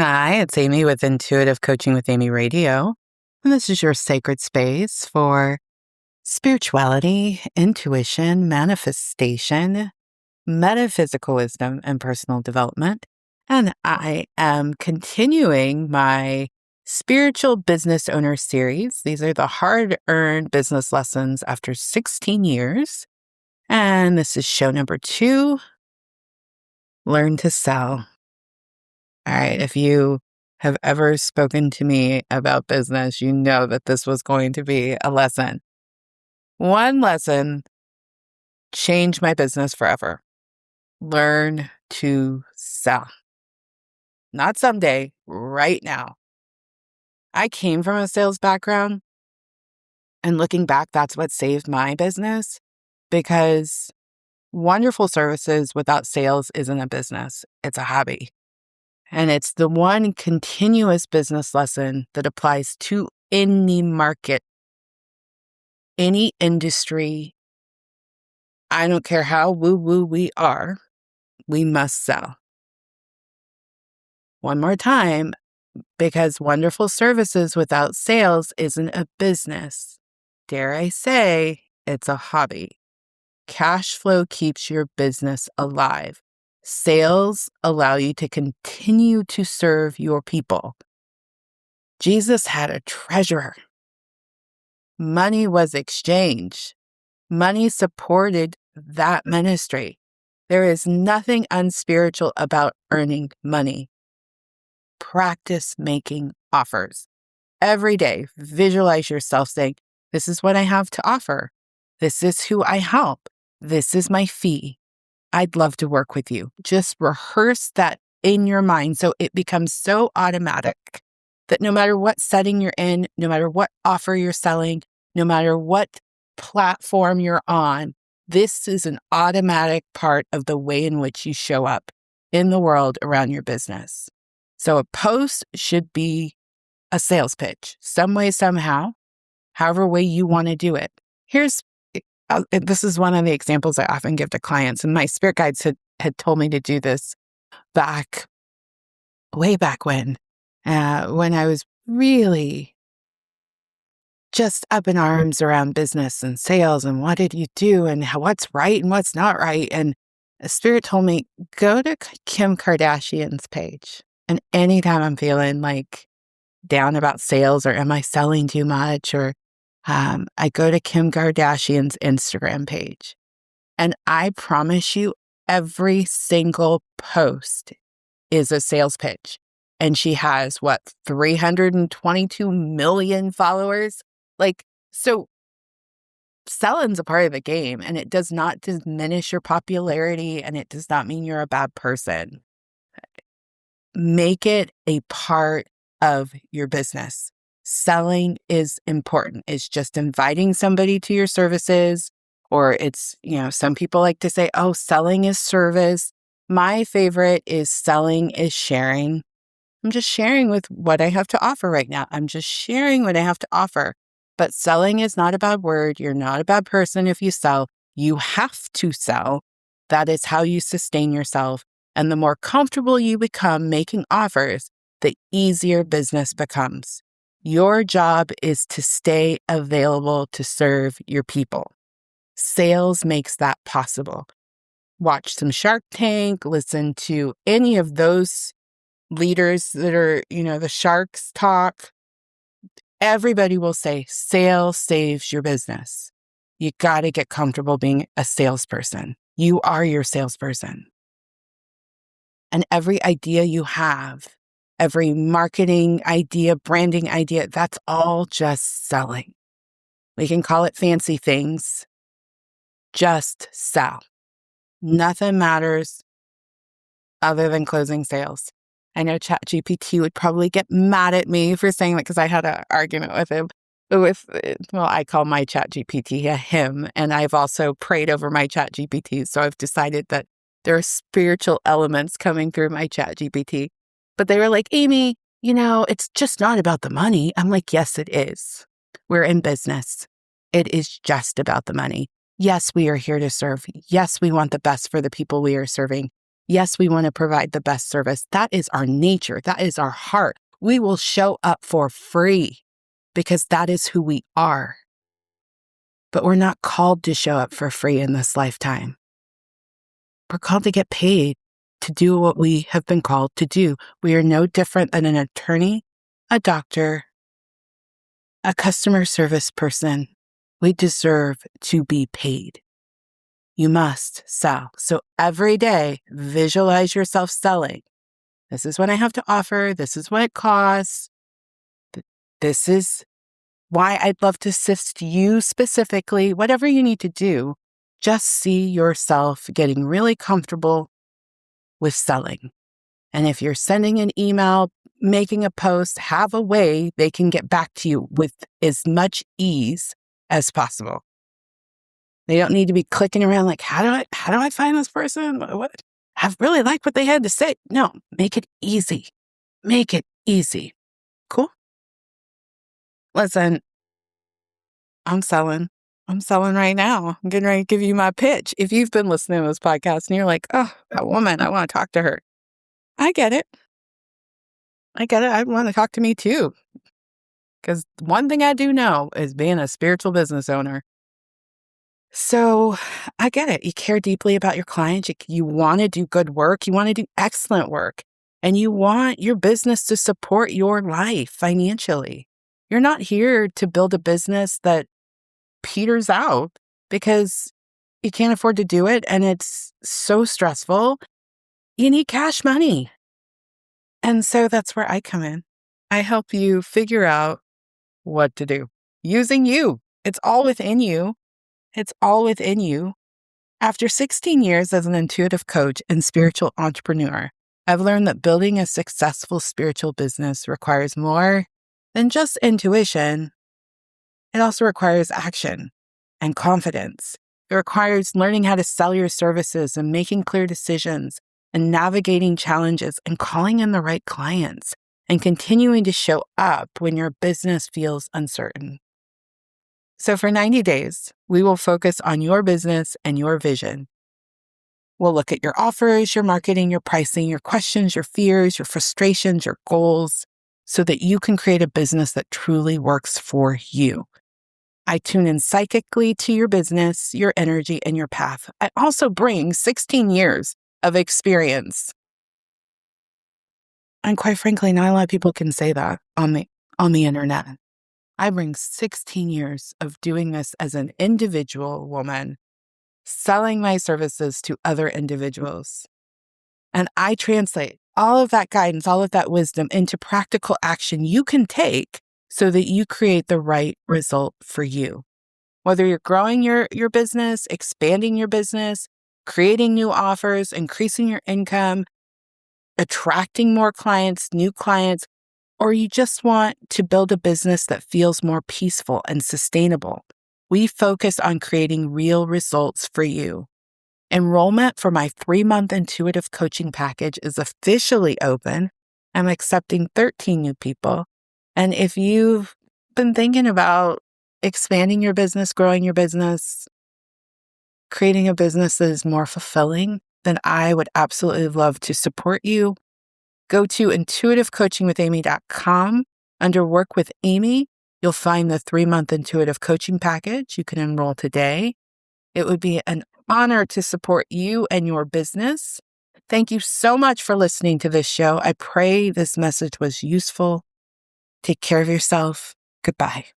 Hi, it's Amy with Intuitive Coaching with Amy Radio. And this is your sacred space for spirituality, intuition, manifestation, metaphysical wisdom, and personal development. And I am continuing my Spiritual Business Owner series. These are the hard-earned business lessons after 16 years. And this is show number 2, Learn to Sell. All right, if you have ever spoken to me about business, you know that this was going to be a lesson. One lesson changed my business forever. Learn to sell. Not someday, right now. I came from a sales background, and looking back, that's what saved my business, because wonderful services without sales isn't a business, it's a hobby. And it's the one continuous business lesson that applies to any market, any industry. I don't care how woo-woo we are, we must sell. One more time, because wonderful services without sales isn't a business. Dare I say, it's a hobby. Cash flow keeps your business alive. Sales allow you to continue to serve your people. Jesus had a treasurer. Money was exchanged. Money supported that ministry. There is nothing unspiritual about earning money. Practice making offers. Every day, visualize yourself saying, this is what I have to offer. This is who I help. This is my fee. I'd love to work with you. Just rehearse that in your mind so it becomes so automatic that no matter what setting you're in, no matter what offer you're selling, no matter what platform you're on, this is an automatic part of the way in which you show up in the world around your business. So a post should be a sales pitch, some way, somehow, however way you want to do it. This is one of the examples I often give to clients, and my spirit guides had told me to do this way back when I was really just up in arms around business and sales and what did you do and what's right and what's not right. And the spirit told me, go to Kim Kardashian's page. And anytime I'm feeling like down about sales or am I selling too much, or I go to Kim Kardashian's Instagram page. And I promise you, every single post is a sales pitch. And she has, 322 million followers? So selling's a part of the game, and it does not diminish your popularity, and it does not mean you're a bad person. Make it a part of your business. Selling is important. It's just inviting somebody to your services, or it's, some people like to say, oh, selling is service. My favorite is selling is sharing. I'm just sharing with what I have to offer right now. I'm just sharing what I have to offer. But selling is not a bad word. You're not a bad person if you sell. You have to sell. That is how you sustain yourself. And the more comfortable you become making offers, the easier business becomes. Your job is to stay available to serve your people. Sales makes that possible. Watch some Shark Tank, listen to any of those leaders that are, the sharks talk. Everybody will say sales saves your business. You got to get comfortable being a salesperson. You are your salesperson. And every idea you have, every marketing idea, branding idea, that's all just selling. We can call it fancy things. Just sell. Nothing matters other than closing sales. I know ChatGPT would probably get mad at me for saying that, because I had an argument with him. I call my ChatGPT a him, and I've also prayed over my ChatGPT. So I've decided that there are spiritual elements coming through my ChatGPT. But they were like, Amy, it's just not about the money. I'm like, yes, it is. We're in business. It is just about the money. Yes, we are here to serve. Yes, we want the best for the people we are serving. Yes, we want to provide the best service. That is our nature. That is our heart. We will show up for free because that is who we are. But we're not called to show up for free in this lifetime. We're called to get paid to do what we have been called to do. We are no different than an attorney, a doctor, a customer service person. We deserve to be paid. You must sell. So every day, visualize yourself selling. This is what I have to offer. This is what it costs. This is why I'd love to assist you specifically. Whatever you need to do, just see yourself getting really comfortable with selling. And if you're sending an email, making a post, have a way they can get back to you with as much ease as possible. They don't need to be clicking around like, how do I find this person? What? I really like what they had to say. No, make it easy. Make it easy. Cool? Listen, I'm selling. I'm selling right now. I'm getting ready to give you my pitch. If you've been listening to this podcast and you're like, oh, that woman, I want to talk to her. I get it. I want to talk to me too. Because one thing I do know is being a spiritual business owner. So I get it. You care deeply about your clients. You want to do good work. You want to do excellent work. And you want your business to support your life financially. You're not here to build a business that peters out because you can't afford to do it and it's so stressful. You need cash money. And so that's where I come in. I help you figure out what to do using you. It's all within you. It's all within you. After 16 years as an intuitive coach and spiritual entrepreneur, I've learned that building a successful spiritual business requires more than just intuition. It also requires action and confidence. It requires learning how to sell your services and making clear decisions and navigating challenges and calling in the right clients and continuing to show up when your business feels uncertain. So for 90 days, we will focus on your business and your vision. We'll look at your offers, your marketing, your pricing, your questions, your fears, your frustrations, your goals, so that you can create a business that truly works for you. I tune in psychically to your business, your energy, and your path. I also bring 16 years of experience. And quite frankly, not a lot of people can say that on the internet. I bring 16 years of doing this as an individual woman, selling my services to other individuals. And I translate all of that guidance, all of that wisdom into practical action you can take so that you create the right result for you. Whether you're growing your business, expanding your business, creating new offers, increasing your income, attracting more clients, new clients, or you just want to build a business that feels more peaceful and sustainable, we focus on creating real results for you. Enrollment for my 3-month intuitive coaching package is officially open. I'm accepting 13 new people. And if you've been thinking about expanding your business, growing your business, creating a business that is more fulfilling, then I would absolutely love to support you. Go to intuitivecoachingwithamy.com. Under Work with Amy, you'll find the 3-month intuitive coaching package. You can enroll today. It would be an honor to support you and your business. Thank you so much for listening to this show. I pray this message was useful. Take care of yourself. Goodbye.